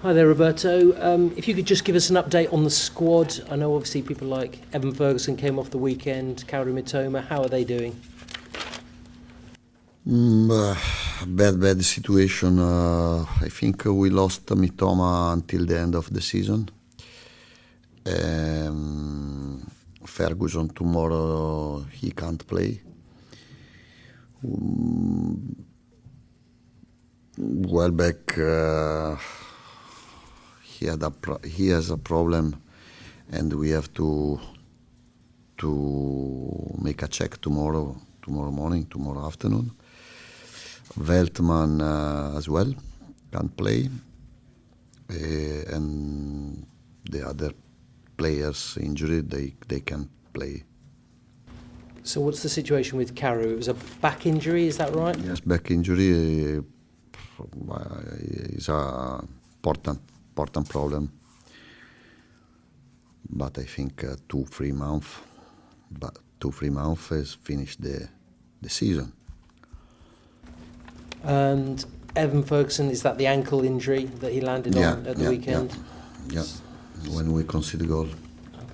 Hi there, Roberto. If you could just give us an update on the squad. I know obviously people like Evan Ferguson came off the weekend, Kaoru Mitoma. How are they doing? Bad situation. I think we lost Mitoma until the end of the season. Ferguson tomorrow he can't play. Welbeck he has a problem, and we have to make a check tomorrow morning, tomorrow afternoon. Veltman as well can't play, and the other players injured, they can play. So what's the situation with Kaoru? It was a back injury, is that right? Yes, back injury is a important problem, but I think 2-3 months. But 2-3 months has finished the season. And Evan Ferguson, is that the ankle injury that he landed on at the weekend? Yeah, when we conceded goal.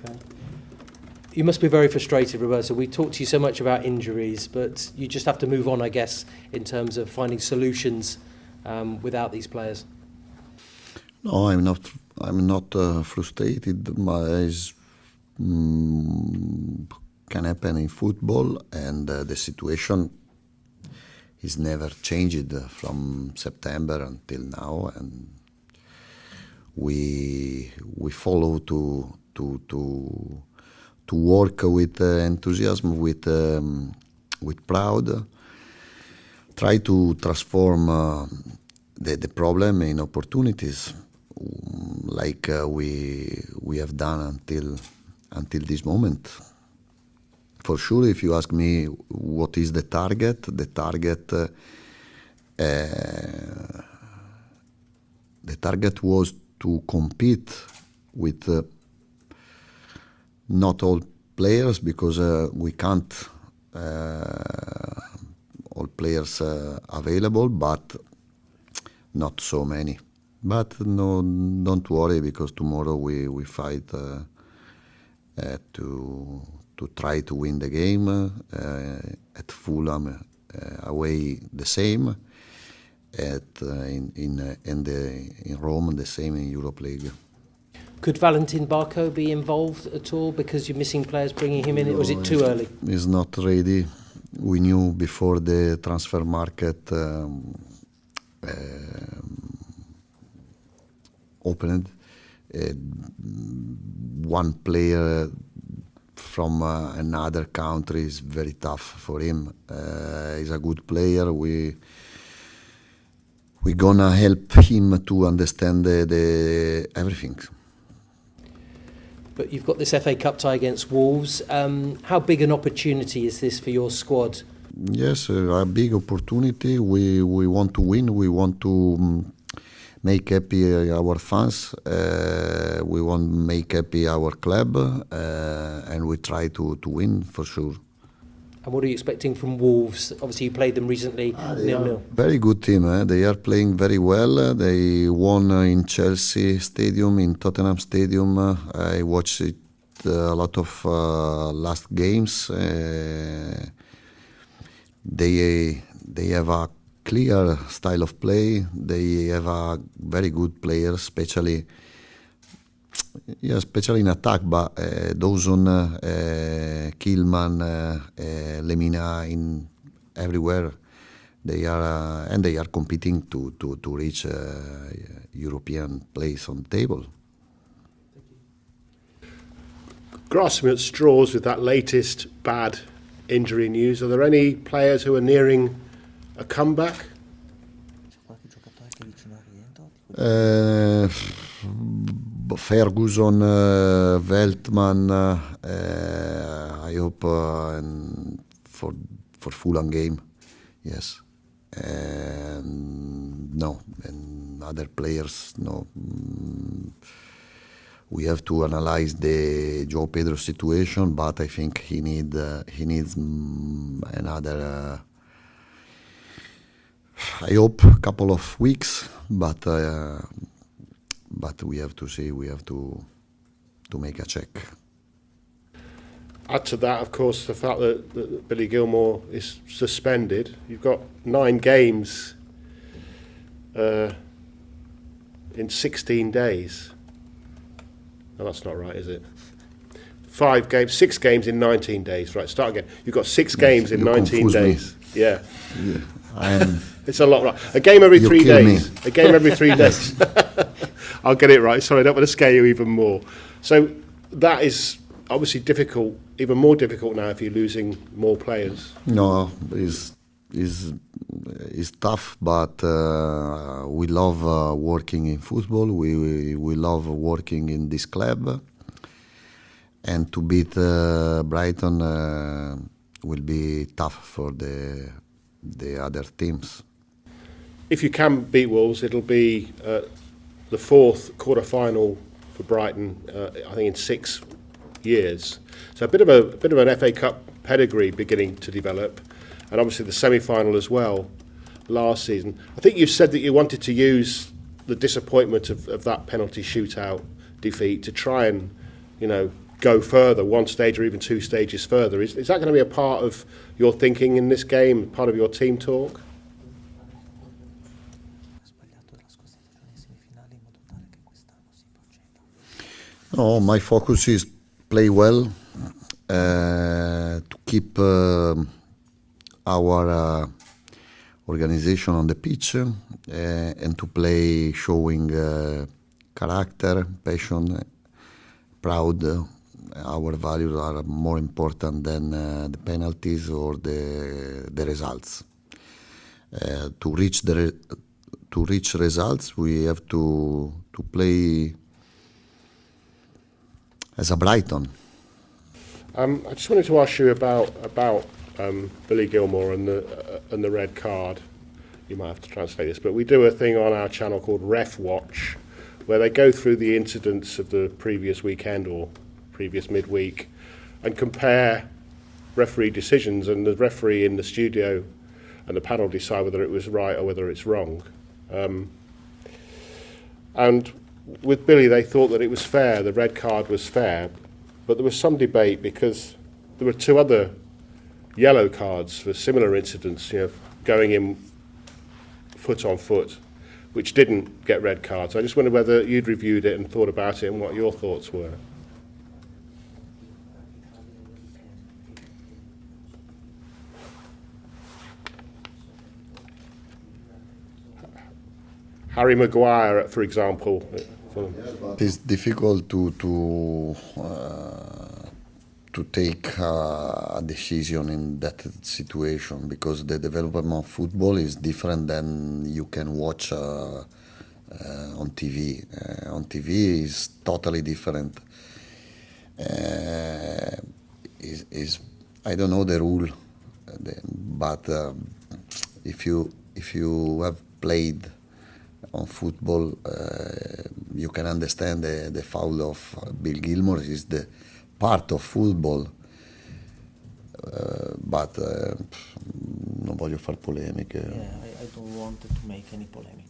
Okay. You must be very frustrated, Roberto. We talked to you so much about injuries, but you just have to move on, I guess, in terms of finding solutions without these players. No, I'm not frustrated. It can happen in football, and the situation is never changed from September until now, and we follow to work with enthusiasm, with pride, try to transform the problem in opportunities, like we have done until this moment. For sure, if you ask me what is the target was to compete with not all players, because we can't all players available, but not so many. But no, don't worry, because tomorrow we fight to try to win the game. At Fulham away the same, in Rome the same in Europe League. Could Valentin Barco be involved at all, because you're missing players bringing him in, or is it too early? He's not ready. We knew before the transfer market opened, one player from another country is very tough for him. He's a good player. We're gonna help him to understand the everything. But you've got this FA Cup tie against Wolves. How big an opportunity is this for your squad? Yes, a big opportunity. We want to win. We want to make happy our fans. We want to make happy our club, and we try to win for sure. And what are you expecting from Wolves? Obviously, you played them recently, 0-0. Very good team. They are playing very well. They won in Chelsea Stadium, in Tottenham Stadium. I watched it a lot of last games. They have a clear style of play. They have a very good players, especially in attack. But Dawson, Kilman, Lemina, in everywhere they are competing to reach European place on the table. Grasping at straws with that latest bad injury news, are there any players who are nearing a comeback? Ferguson, Veltman, I hope for Fulham game, yes. No, and other players, no. We have to analyze the João Pedro situation, but I think he needs another. I hope a couple of weeks, but but we have to see. We have to make a check. Add to that, of course, the fact that Billy Gilmour is suspended. You've got 9 games in 16 days. No, that's not right, is it? 6 games in 19 days. Right, start again. You've got 6 games in 19 days. Me. Yeah. Yeah. It's a lot, right? A game every 3 days. Me. A game every 3 days. I'll get it right. Sorry, I don't want to scare you even more. So that is obviously difficult, even more difficult now if you're losing more players. No, it's tough, but we love working in football. We love working in this club, and to beat Brighton will be tough for the other teams. If you can beat Wolves, it'll be the 4th quarter-final for Brighton, I think in 6 years. So a bit of an FA Cup pedigree beginning to develop, and obviously the semi-final as well last season. I think you said that you wanted to use the disappointment of that penalty shootout defeat to try and, go further, 1 stage or even 2 stages further. Is that going to be a part of your thinking in this game, part of your team talk? No, my focus is play well, to keep our organization on the pitch, and to play showing character, passion, proud. Our values are more important than the penalties or the results. To reach results, we have to play as a Brighton. I just wanted to ask you about Billy Gilmour and the red card. You might have to translate this, but we do a thing on our channel called Ref Watch, where they go through the incidents of the previous weekend or previous midweek and compare referee decisions, and the referee in the studio and the panel decide whether it was right or whether it's wrong. And with Billy, they thought that it was fair, the red card was fair, but there was some debate because there were 2 other yellow cards for similar incidents, going in foot on foot, which didn't get red cards. I just wondered whether you'd reviewed it and thought about it and what your thoughts were. Harry Maguire, for example. It's difficult to take a decision in that situation because the development of football is different than you can watch on TV. On TV is totally different. I don't know the rule, but if you have played on football, you can understand the foul of Bill Gilmour is the part of football, but non voglio far polemiche. Yeah, I don't want to make any polemic.